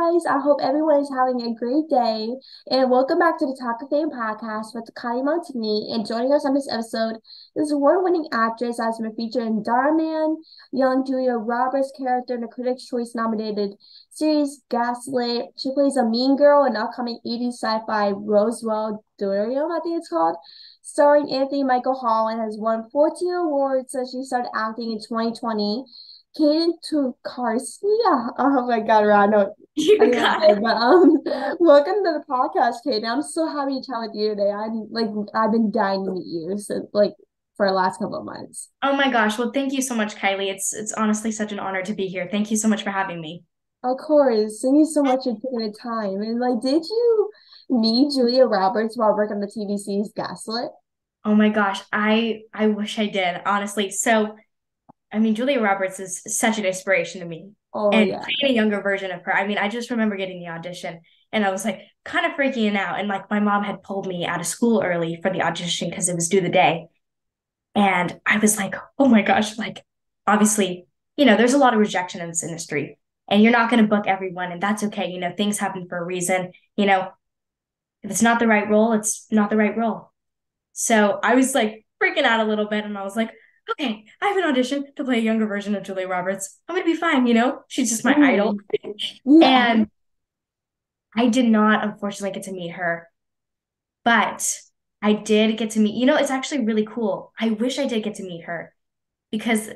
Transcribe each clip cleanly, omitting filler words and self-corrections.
guys. I hope everyone is having a great day. And welcome back to the Talk of Fame podcast with Kylie Montigney. And joining us on this episode is award-winning actress as been featured in Dhar Man, young Julia Roberts' character in the Critics' Choice nominated series Gaslit. She plays a mean girl in the upcoming 80s sci-fi Roswell Delirium, I think it's called, starring Anthony Michael Hall, and has won 14 awards since she started acting in 2020. Kayden Tokarski. Oh my God, Ron, I You think I'm got good, but welcome to the podcast, Kayden. I'm so happy to chat with you today. I've been dying to meet you since for the last couple of months. Oh my gosh. Well, thank you so much, Kylie. It's honestly such an honor to be here. Thank you so much for having me. Of course, thank you so much for taking the time. And did you meet Julia Roberts while working on the TV series Gaslit? Oh my gosh. I wish I did, honestly. So, I mean, Julia Roberts is such an inspiration to me. Oh And yeah. playing a younger version of her. I mean, I just remember getting the audition and I was like kind of freaking out. And like my mom had pulled me out of school early for the audition because it was due the day. And I was like, oh my gosh, like obviously, there's a lot of rejection in this industry. And you're not going to book everyone, and that's okay. Things happen for a reason. If it's not the right role, it's not the right role. So I was like freaking out a little bit, and I was like, okay, I have an audition to play a younger version of Julia Roberts. I'm gonna be fine. She's just my idol. Mm, yeah. And I did not, unfortunately, get to meet her, but I did get to meet, it's actually really cool. I wish I did get to meet her because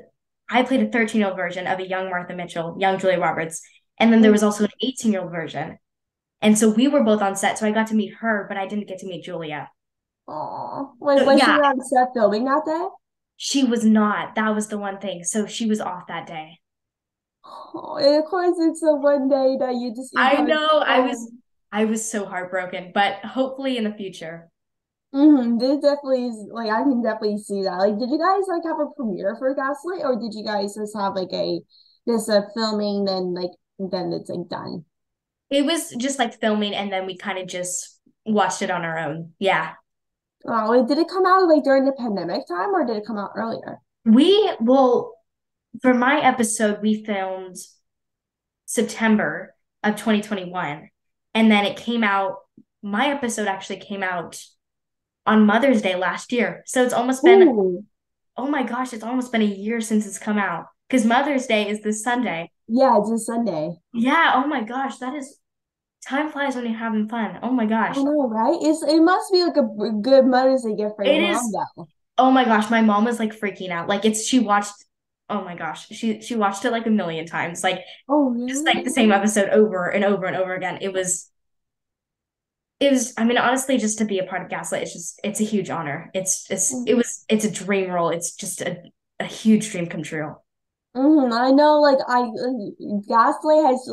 I played a 13-year-old version of a young Martha Mitchell, young Julia Roberts. And then there was also an 18-year-old version. And so we were both on set. So I got to meet her, but I didn't get to meet Julia. Oh, So was she yeah, on set filming that day? she was not. That was the one thing. So she was off that day. Oh, and of course, it's the one day that you I come know. I was home. I was so heartbroken, but hopefully in the future. This definitely is I can definitely see that. Did you guys have a premiere for Gaslight, or did you guys just have this filming, then it's done? It was just like filming and then we kind of just watched it on our own. Yeah. Did it come out during the pandemic time, or did it come out earlier? Well, for my episode, we filmed September of 2021. And then my episode actually came out on Mother's Day last year. So it's almost been, Ooh, oh my gosh, it's almost been a year since it's come out. Because Mother's Day is this Sunday. yeah, it's a Sunday. Yeah, oh my gosh, time flies when you're having fun. Oh my I gosh. know, right? It must be a good Mother's Day gift for your It mom, is, though. oh my gosh, my mom was like freaking out. Like she watched, oh my gosh, she watched it like a million times. Like Oh, just really? like the same episode over and over and over again. It was, I mean, honestly, just to be a part of Gaslight, it's a huge honor. It's a dream role. It's just a huge dream come true. I know, Gaslight has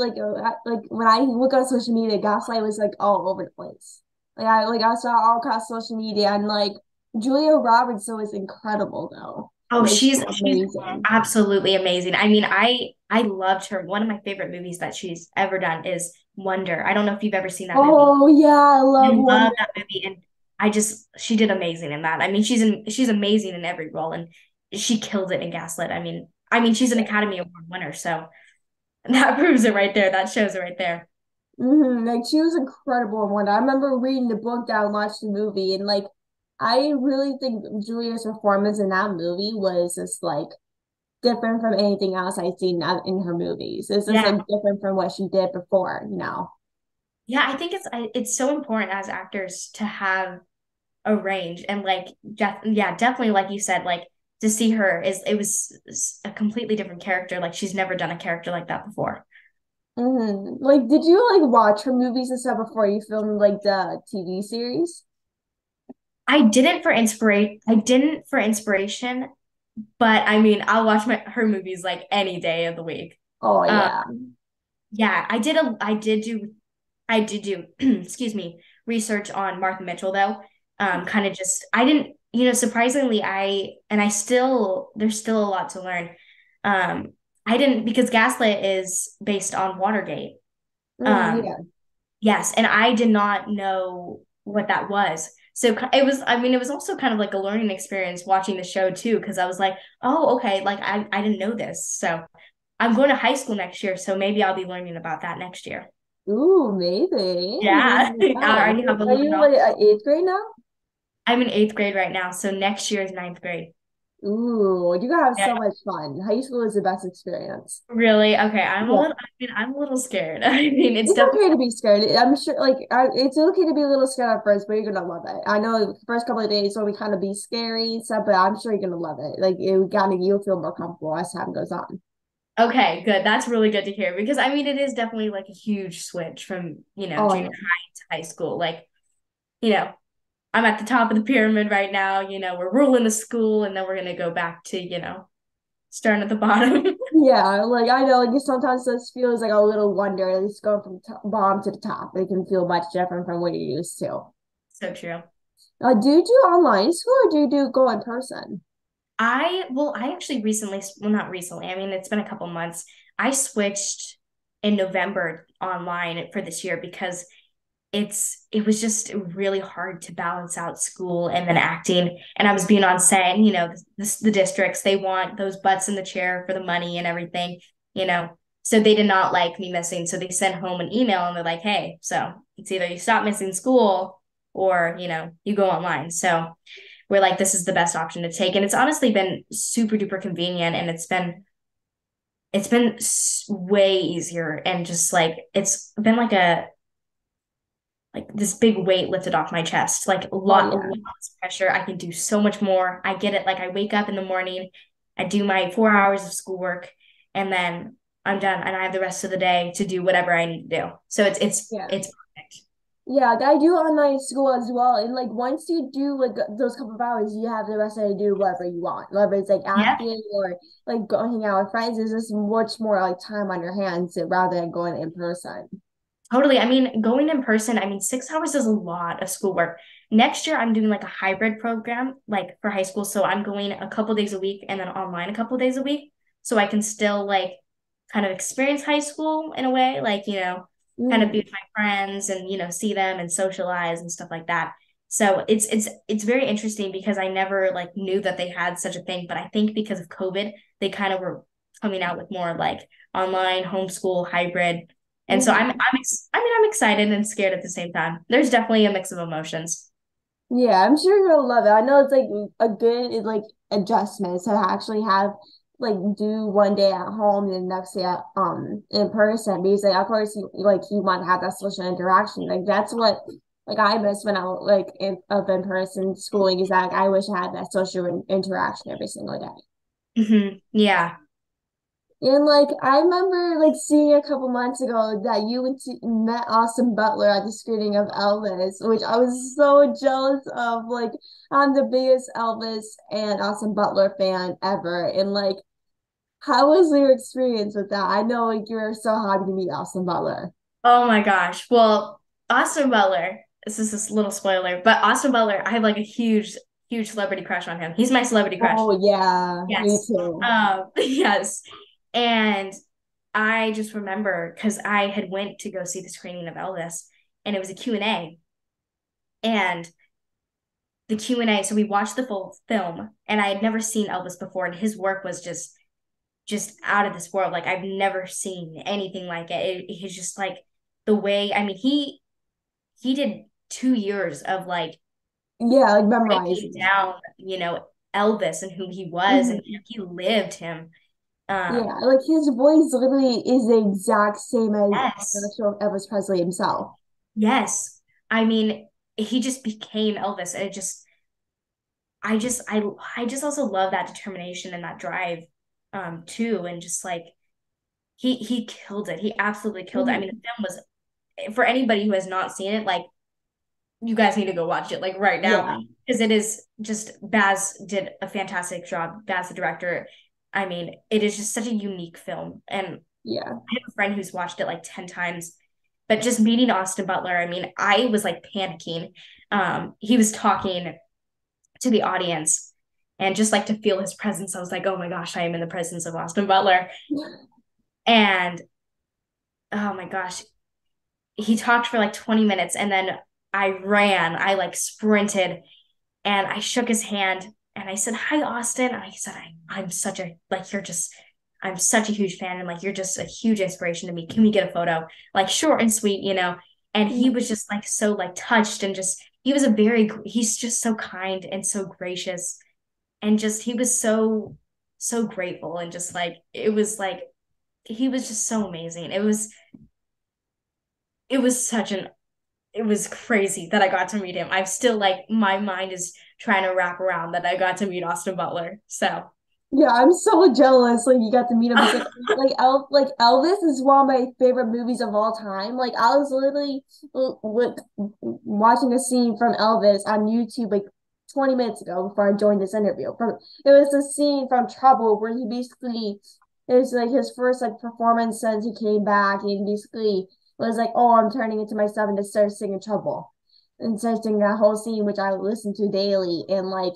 when I look on social media, Gaslight was all over the place. I saw all across social media, and Julia Roberts was incredible though. Oh, She's she's amazing. absolutely amazing. I mean, I loved her. One of my favorite movies that she's ever done is Wonder. I don't know if you've ever seen that movie. Oh yeah, I I love Wonder. love that movie, and she did amazing in that. I mean, she's amazing in every role, and she killed it in Gaslit. I mean, she's an Academy Award winner, so that proves it right there. That shows it right there. Like she was incredible in Wonder. I remember reading the book that I watched the movie, and I really think Julia's performance in that movie was just different from anything else I've seen in her movies. It's just Yeah, different from what she did before. yeah. I think it's so important as actors to have a range and yeah, definitely like you said, like to see her is it was a completely different character. Like she's never done a character like that before. Did you watch her movies and stuff before you filmed the TV series? I didn't for inspiration, but I mean, I'll watch her movies like any day of the week. Oh Um, yeah. yeah, I did do, excuse me, research on Martha Mitchell though. Kind of just, I didn't, surprisingly, there's still a lot to learn. Um, I didn't, because Gaslit is based on Watergate. Um, Yeah. yes, and I did not know what that was. So it was also kind of like a learning experience watching the show too, because I was like, oh, okay, like I didn't know this. So I'm going to high school next year, so maybe I'll be learning about that next year. Ooh, maybe. You Yeah, never I know. already have a Are little you girl. like at eighth grade now? I'm in eighth grade right now, so next year is ninth grade. Ooh, you gotta have Yeah. so much fun. High school is the best experience. Really? Okay, Yeah. I'm a little scared. I mean, it's It's definitely, okay to be scared. I'm sure, it's okay to be a little scared at first, but you're gonna love it. I know the first couple of days will be kind of be scary and stuff, but I'm sure you're gonna love it. Like you'll feel more comfortable as time goes on. okay, good. That's really good to hear because I mean, it is definitely like a huge switch from, Oh junior yeah. high to high school. Like, you know, I'm at the top of the pyramid right now, we're ruling the school and then we're gonna go back to, starting at the bottom. Yeah, like I know, like it sometimes this feels like a little wonder, at least going from bottom to the top. It can feel much different from what you're used to. So true. Do you do online school or do you do go in person? I actually recently, well, not recently, I mean, it's been a couple months. I switched in November online for this year because it was just really hard to balance out school and then acting. And I was being on set, and the districts, they want those butts in the chair for the money and everything, you know. So they did not like me missing. So they sent home an email and they're like, hey, so it's either you stop missing school or, you go online. So we're like, this is the best option to take. And it's honestly been super duper convenient and it's been way easier and just like it's been like this big weight lifted off my chest, like Oh a lot yeah. less pressure. I can do so much more. I get it. Like I wake up in the morning, I do my 4 hours of schoolwork, and then I'm done, and I have the rest of the day to do whatever I need to do. So Yeah. it's perfect. Yeah, I do online school as well. And like once you do like those couple of hours, you have the rest of the day to do whatever you want. Whether it's like Yeah, acting or like going hang out with friends, there's just much more like time on your hands rather than going in person. totally. I mean, going in person, I mean, 6 hours is a lot of schoolwork. Next year, I'm doing like a hybrid program, like for high school. So I'm going a couple days a week and then online a couple days a week. So I can still like kind of experience high school in a way, like, kind of be Mm. with my friends and, see them and socialize and stuff like that. So it's very interesting because I never like knew that they had such a thing, but I think because of COVID, they kind of were coming out with more like online homeschool hybrid, and so Hmm. I'm excited and scared at the same time. There's definitely a mix of emotions. Yeah, I'm sure you're gonna love it. I know it's like a good like adjustment to actually have like do one day at home and the next day in person because like of course you want to have that social interaction. Like that's what like I miss when I like in person schooling is that I wish I had that social interaction every single day. Yeah. And like I remember like seeing a couple months ago that you met Austin Butler at the screening of Elvis, which I was so jealous of. Like I'm the biggest Elvis and Austin Butler fan ever. And like how was your experience with that? I know like you were so happy to meet Austin Butler. Oh my gosh. Well, Austin Butler, this is this little spoiler, but Austin Butler, I have like a huge celebrity crush on him. He's my celebrity crush. Oh yeah, me Yes. too. Yes. And I just remember because I had went to go see the screening of Elvis and it was a Q&A. And the Q&A, so we watched the full film and I had never seen Elvis before and his work was just out of this world. Like I've never seen anything like he's just like the way, I mean, he did 2 years of like Yeah, like breaking memorizing. down, Elvis and who he was and Mhm. he lived him. Yeah, Um, like his voice literally is the exact same as yes, actual Elvis Presley himself. yes. I mean, he just became Elvis. And it just I just also love that determination and that drive too. And just like he killed it. He absolutely killed it. I mean, Mhm. the film was for anybody who has not seen it, like you guys need to go watch it like right now Yeah, because it is just Baz did a fantastic job. Baz, the director. I mean, it is just such a unique film. And yeah. I have a friend who's watched it like 10 times. But just meeting Austin Butler, I mean, I was like panicking. He was talking to the audience and just like to feel his presence. I was like, oh my gosh, I am in the presence of Austin Butler. And oh my gosh, he talked for like 20 minutes and then I like sprinted and I shook his hand and I said, hi, Austin. And I said, I'm such a, like, you're just I'm such a huge fan and like you're just a huge inspiration to me. Can we get a photo? Like short and sweet, you know? And he was just like so like touched and just he was a very he's just so kind and so gracious and just he was so grateful and just like he was just so amazing. It was such an it was crazy that I got to meet him. I'm still like my mind is trying to wrap around that I got to meet Austin Butler. So Yeah, I'm so jealous. Like you got to meet him. It's like Elvis is one of my favorite movies of all time. Like I was literally watching a scene from Elvis on YouTube like 20 minutes ago before I joined this interview. It was a scene from Trouble where he basically it was like his first like performance since he came back. And he basically was like, "Oh, I'm turning into myself," and just started singing Trouble and started singing that whole scene, which I listen to daily. And like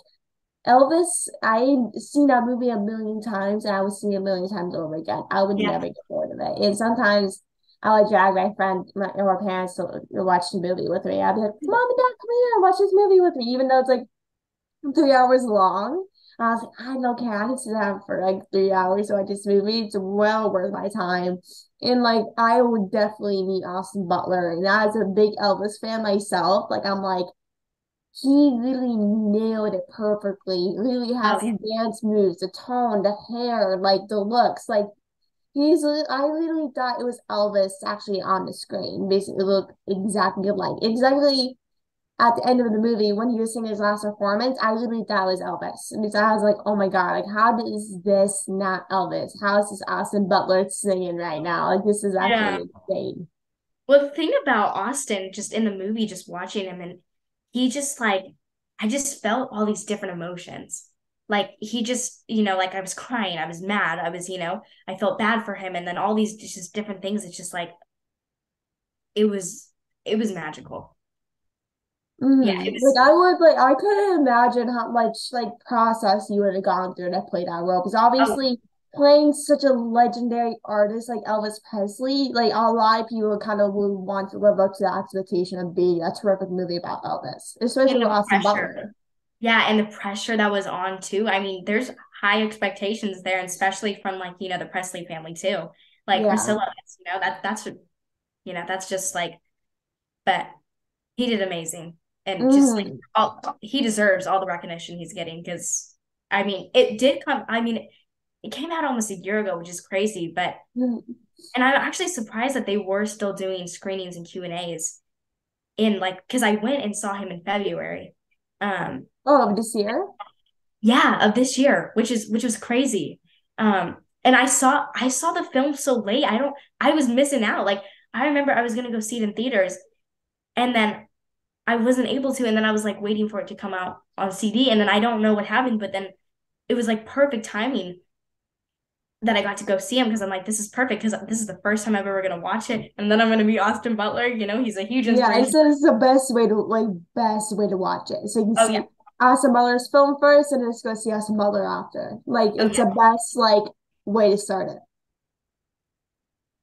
Elvis, I've seen that movie a million times and I would see it a million times over again. I would yeah, never get bored of it. And sometimes I would drag my friend or parents to watch the movie with me. I'd be like, Mom and Dad, come here, watch this movie with me, even though it's like 3 hours long. I was like, I don't care. I can sit down for like 3 hours to watch this movie. It's well worth my time. And like, I would definitely meet Austin Butler. And as a big Elvis fan myself, like, I'm like, he really nailed it perfectly. He really oh has yeah, his dance moves, the tone, the hair, like the looks. Like I literally thought it was Elvis actually on the screen. Basically, looked exactly like exactly at the end of the movie when he was singing his last performance. I literally thought it was Elvis, and so I was like, oh my god, like how is this not Elvis? How is this Austin Butler singing right now? Like this is yeah. actually insane. Well, the thing about Austin, just in the movie, just watching him, and he just like, I just felt all these different emotions. Like he just, like I was crying, I was mad, I was, I felt bad for him, and then all these just different things. It's just like it was, it was magical. Yeah, it Like was. I would like I couldn't imagine how much like process you would have gone through to play that role because Oh, obviously playing such a legendary artist like Elvis Presley, like a lot of people kind of would want to live up to the expectation of being a terrific movie about Elvis, especially and with the Austin pressure. Butler. Yeah, and the pressure that was on too. I mean, there's high expectations there, and especially from like, the Presley family too. Like Yeah. Priscilla, that's just like, but he did amazing. And just like Mm-hmm. he deserves all the recognition he's getting because I mean, it did come, I mean, it came out almost a year ago, which is crazy, but and I'm actually surprised that they were still doing screenings and Q&As in like because I went and saw him in February. Um, Oh, this year? yeah, of this year, which was crazy. And I saw the film so late. I was missing out. Like I remember I was gonna go see it in theaters and then I wasn't able to, and then I was like waiting for it to come out on CD, and then I don't know what happened, but then it was like perfect timing that I got to go see him because I'm like, this is perfect because this is the first time I'm ever gonna watch it, and then I'm gonna meet Austin Butler. He's a huge Yeah, inspiration. it's the best way to watch it. So you can Oh yeah, see Austin Butler's film first and then just go see Austin Butler after. Like oh it's yeah, the best like way to start it.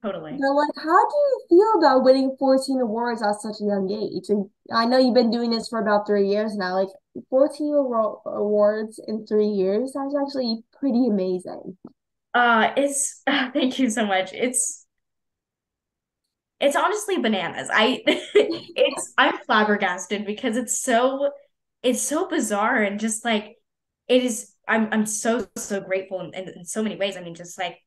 totally. But like, how do you feel about winning 14 awards at such a young age? And I know you've been doing this for about 3 years now. Like 14 awards in 3 years, that's actually pretty amazing. It's thank you so much. It's honestly bananas. I'm flabbergasted because it's so bizarre and just like it is. I'm so grateful in so many ways. I mean, just like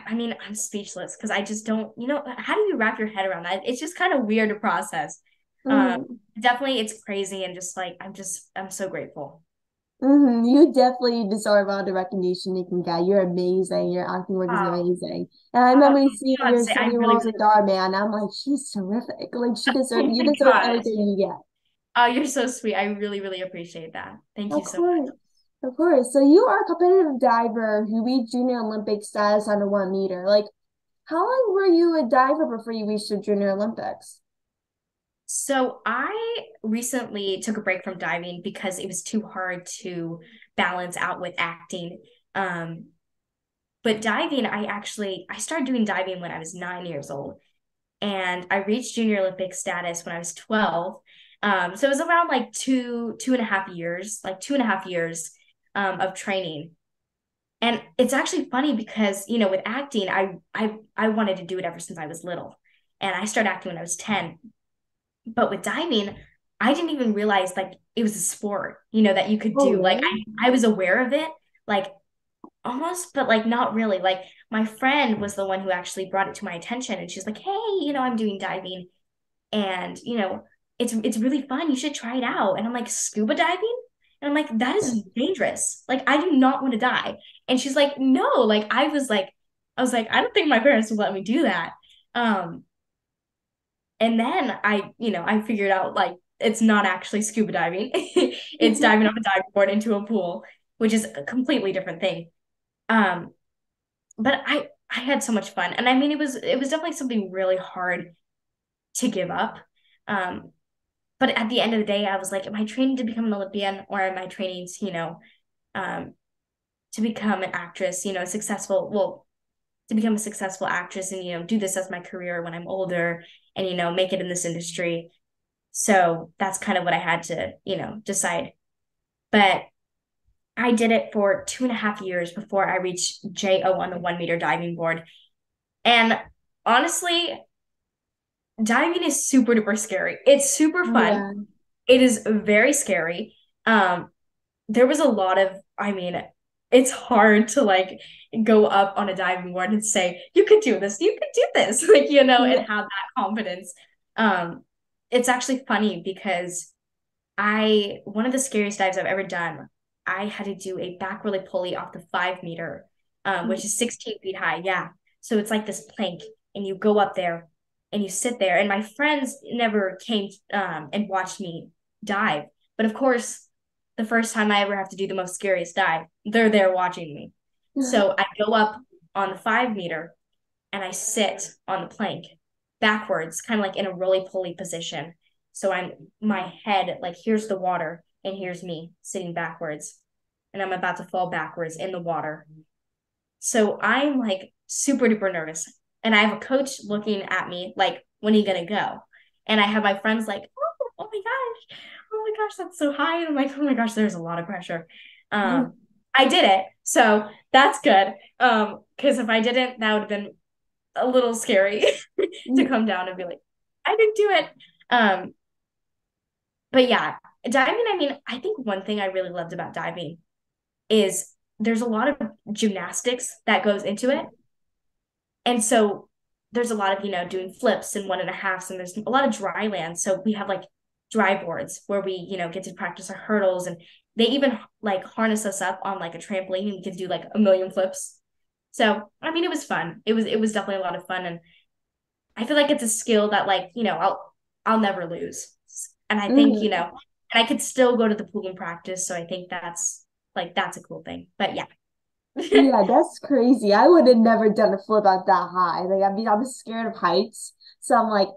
I mean, I'm speechless because I just don't, how do you wrap your head around that? It's just kind of weird to process. Um, Hmm. Definitely it's crazy and just like I'm so grateful. You definitely deserve all the recognition you can get. You're amazing. Your acting work is Oh, amazing. And I oh, remember seeing you know, your I singing really, roles really, in Dhar Man. I'm like, she's terrific. Like oh you my deserve gosh. everything you get. Oh, you're so sweet. I really, really appreciate that. Thank Of you so much. course. Of course. So you are a competitive diver who reached junior Olympic status on the 1 meter. Like, how long were you a diver before you reached the Junior Olympics? So I recently took a break from diving because it was too hard to balance out with acting. Um, but diving, I started doing diving when I was 9 years old, and I reached junior Olympic status when I was 12. So it was around like two and a half years, like 2.5 years of training. And it's actually funny because, with acting, I wanted to do it ever since I was little. And I started acting when I was 10. But with diving, I didn't even realize like it was a sport, that you could Oh, do. Like really? I was aware of it, like almost, but like not really. Like my friend was the one who actually brought it to my attention and she's like, "Hey, I'm doing diving and, it's really fun. You should try it out." And I'm like, "Scuba diving?" And I'm like, "That is dangerous. Like I do not want to die." And she's like, "No." Like I was like, "I don't think my parents would let me do that." Um and then I figured out like it's not actually scuba diving. It's diving off a diving board into a pool, which is a completely different thing. Um, but I had so much fun. And I mean it was definitely something really hard to give up. Um, but at the end of the day, I was like, am I training to become an Olympian or am I training um to become an actress, to become a successful actress and do this as my career when I'm older and make it in this industry. So that's kind of what I had to, decide. But I did it for 2.5 years before I reached JO on the 1 meter diving board. And honestly, diving is super duper scary. It's super fun. Yeah. It is very scary. Um, there was a lot of, it's hard to like go up on a diving board and say, you could do this, you could do this, like, and Yeah. have that confidence. Um, it's actually funny because one of the scariest dives I've ever done, I had to do a back rolly pulley off the 5 meter, which is 16 feet high. Yeah. So it's like this plank, and you go up there and you sit there. And my friends never came and watched me dive. But of course, the first time I ever have to do the most scariest dive, they're there watching me. So I go up on the 5 meter and I sit on the plank backwards, kind of like in a roly poly position. So my head, like here's the water and here's me sitting backwards and I'm about to fall backwards in the water. So I'm like super duper nervous. And I have a coach looking at me like, when are you gonna go? And I have my friends like, oh my gosh, oh my gosh, that's so high. And I'm like, oh my gosh, there's a lot of pressure. I did it. So that's good. Because if I didn't, that would have been a little scary to come down and be like, I didn't do it. Um, but yeah, diving, I mean, I think one thing I really loved about diving is there's a lot of gymnastics that goes into it. And so there's a lot of, doing flips and 1.5s, and there's a lot of dry land. So we have like dry boards where we, get to practice our hurdles. And they even like harness us up on like a trampoline and we could do like a million flips. So, I mean, it was fun. It was definitely a lot of fun. And I feel like it's a skill that like, I'll never lose. And I think, Mhm. and I could still go to the pool and practice. So I think that's a cool thing. But yeah. Yeah, that's crazy. I would have never done a flip out that high. Like, I mean, I'm scared of heights. So I'm like,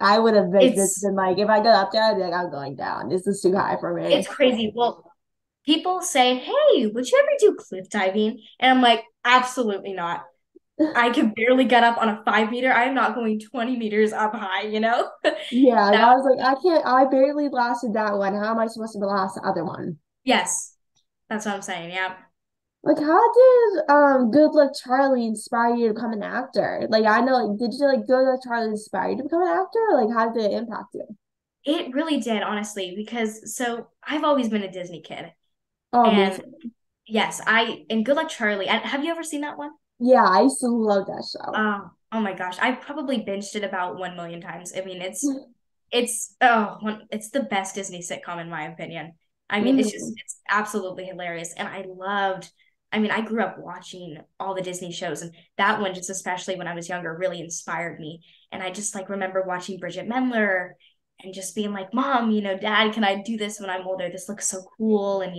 I would have been, just It's been like, if I go up there, I'd be like, I'm going down. This is too high for it's me. crazy. Well, people say, "Hey, would you ever do cliff diving?" And I'm like, "Absolutely not. I could barely get up on a 5 meter. I am not going 20 meters up high, you know?" Yeah, like That I was like, I can't, I barely lasted that one. How am I supposed to last the other one? yes, that's what I'm saying. Yeah. Like, how did Good Luck Charlie inspire you to become an actor? Like, I know, like, did you like Good Luck Charlie inspire you to become an actor? Or, like, how did it impact you? It really did, honestly, because so I've always been a Disney kid. Oh, me And too. yes, I and Good Luck Charlie. Have you ever seen that one? Yeah, I used to love that show. Oh my gosh, I've probably binged it about 1 million times. I mean, it's the best Disney sitcom in my opinion. I mean, Mhm. it's absolutely hilarious, and I loved. I mean, I grew up watching all the Disney shows, and that one, just especially when I was younger, really inspired me. And I just like remember watching Bridget Mendler and just being like, "Mom, Dad, can I do this when I'm older? This looks so cool, and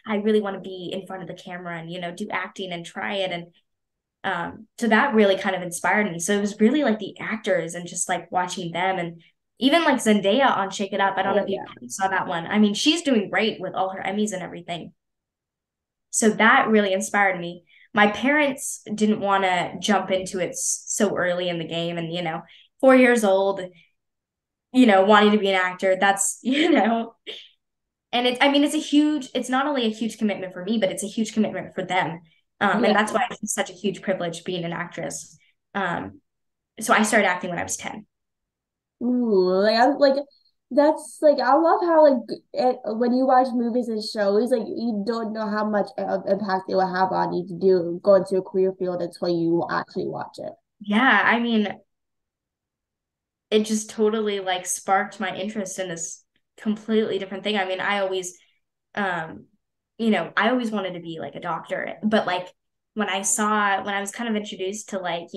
I really want to be in front of the camera and do acting and try it." And so that really kind of inspired me. So it was really like the actors and just like watching them, and even like Zendaya on Shake It Up. I don't know Oh if you yeah. saw that one. I mean, she's doing great with all her Emmys and everything. So that really inspired me. My parents didn't want to jump into it so early in the game, and 4 years old, wanting to be an actor, that's And I mean, it's not only a huge commitment for me, but it's a huge commitment for them. And Yeah. that's why it's such a huge privilege being an actress. Um, so I started acting when I was 10. Ooh, like I'm like that's like I love how when you watch movies and shows, like you don't know how much of impact it will have on you to do go into a career field until you actually watch it. Yeah, I mean, it just totally like sparked my interest in this completely different thing. I mean, um, I always wanted to be like a doctor, but like when I was kind of introduced to like,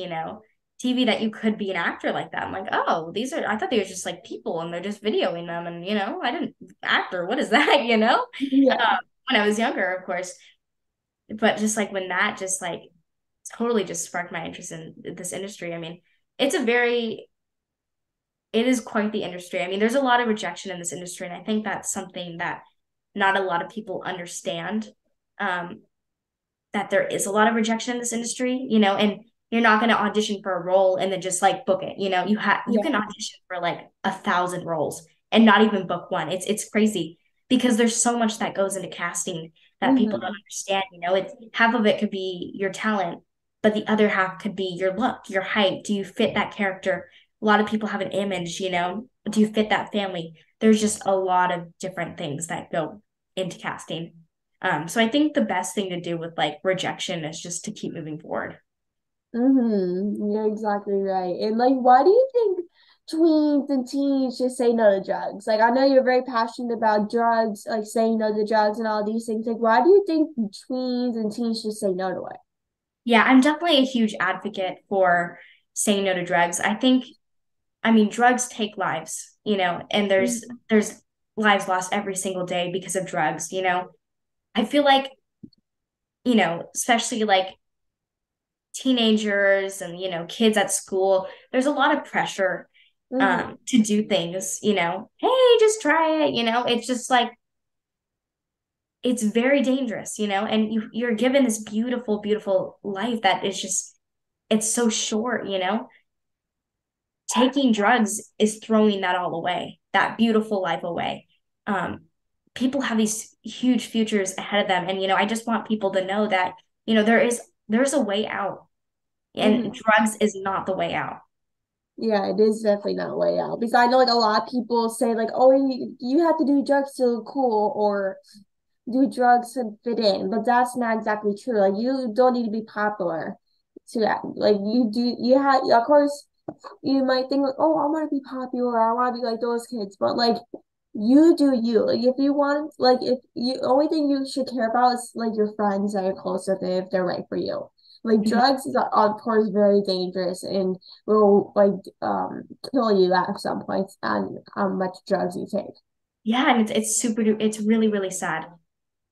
TV that you could be an actor like that, I'm like, oh, I thought they were just like people and they're just videoing them. And, I didn't, actor, what is that, Yeah. when I was younger, of course. But just like when that just like totally just sparked my interest in this industry. I mean, it's a very, it is quite the industry. I mean, there's a lot of rejection in this industry, and I think that's something that not a lot of people understand. Um, that there is a lot of rejection in this industry, and you're not going to audition for a role and then just like book it. You can Yeah. audition for like 1,000 roles and not even book one. It's crazy because there's so much that goes into casting that people don't Hmm. understand. It's half of it could be your talent, but the other half could be your look, your height. Do you fit that character? A lot of people have an image, do you fit that family? There's just a lot of different things that go into casting. So I think the best thing to do with like rejection is just to keep moving forward. You're exactly right. And like, why do you think tweens and teens should say no to drugs? Like, I know you're very passionate about drugs, like saying no to drugs and all these things. Like, why do you think tweens and teens should say no to it? Yeah, I'm definitely a huge advocate for saying no to drugs. I mean, drugs take lives, and Mhm. there's lives lost every single day because of drugs. I feel like, especially like teenagers and, kids at school, there's a lot of pressure Mhm. to do things, hey, just try it, it's just like it's very dangerous, and you're given this beautiful, beautiful life that is just it's so short, taking drugs is throwing that all away, that beautiful life away. Um, People have these huge futures ahead of them. And, I just want people to know that, there's a way out, and Mhm. drugs is not the way out. Yeah, it is definitely not a way out because I know like a lot of people say like, oh, you have to do drugs to look cool or do drugs to fit in, but that's not exactly true. Like you don't need to be popular to act. Like you have of course you might think like, oh, I want to be popular, I want to be like those kids, but like you do you. Like if you want like if you only thing you should care about is like your friends that are close with it if they're right for you. Like Mhm. drugs is of course very dangerous and will like kill you at some points and how much drugs you take. Yeah, and it's really, really sad.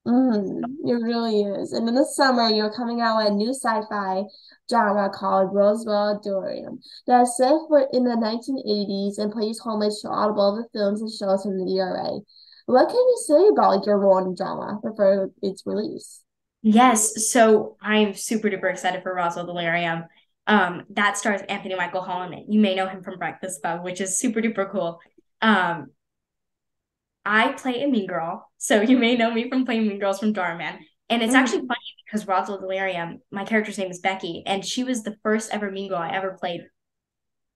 It really is. And in the summer, you're coming out with a new sci-fi genre called Roswell Delirium that's set for in the 1980s and plays homage to all of the films and shows from the ERA. What can you say about like your role in drama before its release? Yes, so I'm super duper excited for Roswell Delirium. That stars Anthony Michael Hall in it. You may know him from Breakfast Club, which is super duper cool. Um, I play a mean girl, so you may know me from playing Mean Girls from Dhar Man. And it's actually Mhm. funny because Roswell Delirium, my character's name is Becky, and she was the first ever mean girl I ever played.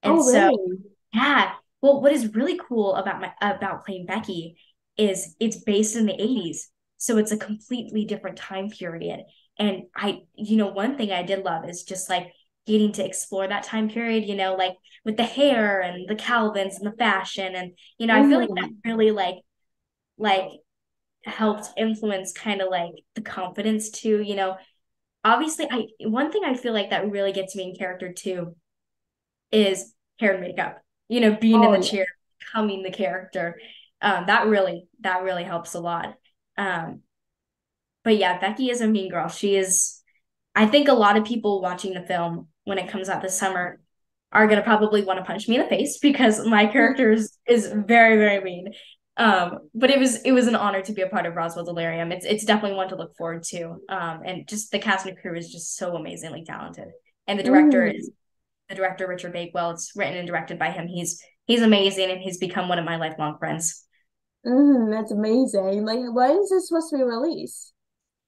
And Oh, so, really? yeah. Well, what is really cool about my about playing Becky is it's based in the 80s. So it's a completely different time period. And one thing I did love is just like getting to explore that time period, like with the hair and the Calvins and the fashion. And, I feel like that Hmm. really like helped influence kind of like the confidence too, obviously I one thing I feel like that really gets me in character too is hair and makeup, being in Oh, the yeah. chair, becoming the character. That really helps a lot. um but yeah, Becky is a mean girl. She is, I think a lot of people watching the film when it comes out this summer are gonna probably want to punch me in the face because my character is very, very mean. But it was an honor to be a part of Roswell Delirium. It's definitely one to look forward to. And just the cast and crew is just so amazingly talented. And Hmm. the director Richard Bakewell. It's written and directed by him. He's amazing, and he's become one of my lifelong friends. That's amazing. Like, when is this supposed to be released?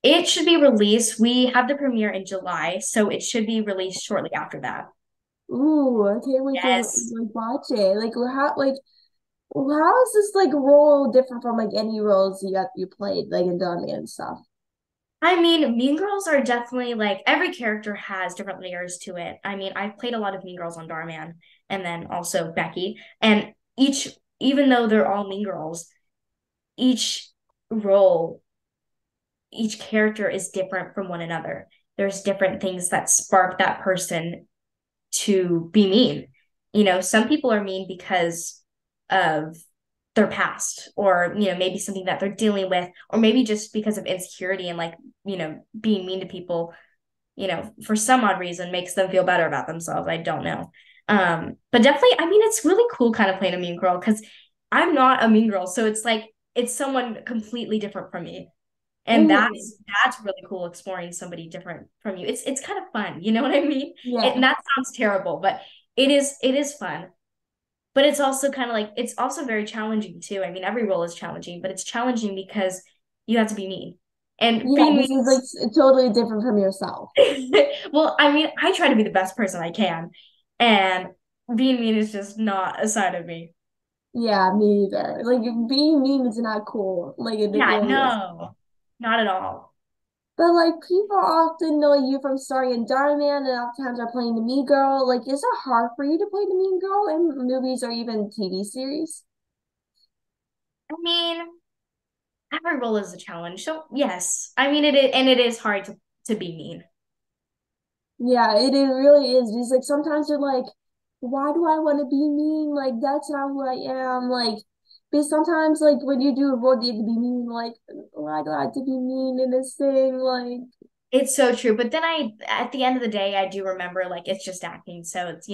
It should be released. We have the premiere in July, so it should be released shortly after that. Ooh, I can't wait to Yes. like watch it. How is this like role different from like any roles you played like in Dhar Man and stuff? I mean, Mean Girls are definitely like every character has different layers to it. I mean, I've played a lot of Mean Girls on Dhar Man and then also Becky. And each, even though they're all Mean Girls, each role, each character is different from one another. There's different things that spark that person to be mean. Some people are mean because of their past or maybe something that they're dealing with or maybe just because of insecurity and like being mean to people for some odd reason makes them feel better about themselves. I don't know. But definitely, I mean, it's really cool kind of playing a mean girl because I'm not a mean girl, so it's like it's someone completely different from me, and Mm, that's really cool exploring somebody different from you. It's kind of fun, you know what I mean? And yeah. that sounds terrible, but it is fun. But it's also kind of like it's also very challenging too. I mean, every role is challenging, but it's challenging because you have to be mean. And Yeah, being mean this is like totally different from yourself. well, I mean, I try to be the best person I can, and being mean is just not a side of me. Yeah, me either. Like being mean is not cool. Like it Yeah, really is. no, not at all. But like people often know you from starring in Dhar Man and oftentimes are playing the mean girl. Like, is it hard for you to play the mean girl in movies or even TV series? I mean, every role is a challenge. So yes, I mean it is, and it is hard to be mean. Yeah, it really is. It's like sometimes you're like, why do I want to be mean? Like that's not who I am. Like, but sometimes like when you do a role, you have to be mean. Like, why do I have to be mean in this thing? Like, It's so true. But then at the end of the day, I do remember like it's just acting. So it's,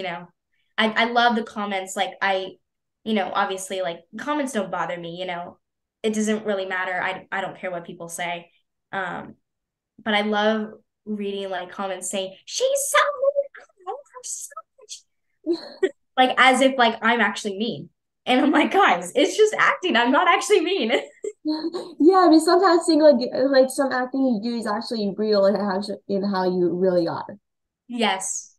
I love the comments. Like obviously like comments don't bother me, it doesn't really matter. I don't care what people say. Um, but I love reading like comments saying, she's so mean. I love her so much. Like as if like I'm actually mean. And I'm like, guys, it's just acting. I'm not actually mean. yeah, I mean sometimes think like some acting you do is actually real in how you really are. Yes.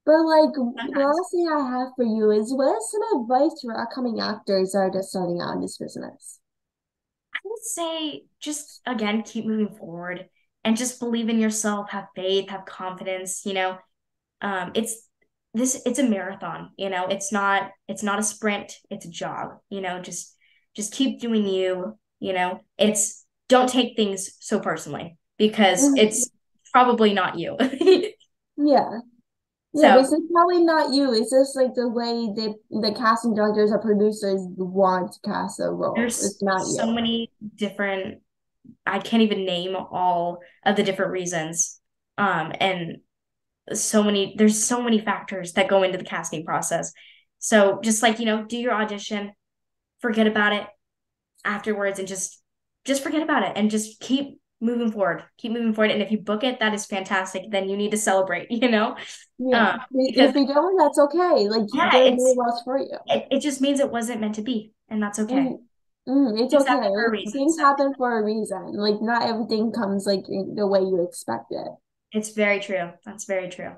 But like the Sometimes. last thing I have for you is what is some advice for upcoming actors that are just starting out in this business? I would say just again, keep moving forward and just believe in yourself, have faith, have confidence, it's it's a marathon, it's not a sprint, it's a jog, just keep doing you, it's don't take things so personally because Mhm. it's probably not you. Yeah. Yeah, but So it's probably not you. It's just like the way the casting directors or producers want to cast a role. It's there's not so you. many different, I can't even name all of the different reasons. And there's so many factors that go into the casting process. So just like, do your audition, forget about it afterwards and just forget about it and just keep moving forward. Keep moving forward. And if you book it, that is fantastic. Then you need to celebrate, Yeah. because If you don't, that's okay. Like yeah, there's no rush for you. it just means it wasn't meant to be. And that's okay. Mm, it's It's okay. happened for a Like reason. things So happen for a reason. Like not everything comes like in the way you expect it. it's very true. That's very true.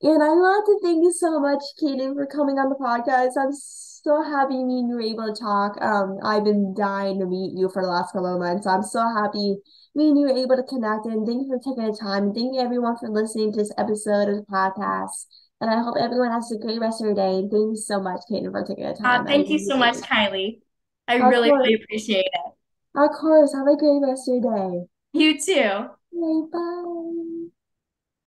And I want to thank you so much, Kayden, for coming on the podcast. I'm so happy me and you were able to talk. I've been dying to meet you for the last couple of months. So I'm so happy me and you were able to connect. And thank you for taking the time. Thank you everyone for listening to this episode of the podcast. And I hope everyone has a great rest of your day. And thank you so much, Kayden, for taking the time. I Thank you really so much, do. Kylie. I Of really, course, really appreciate it. of course. Have a great rest of your day. You too. Okay, bye.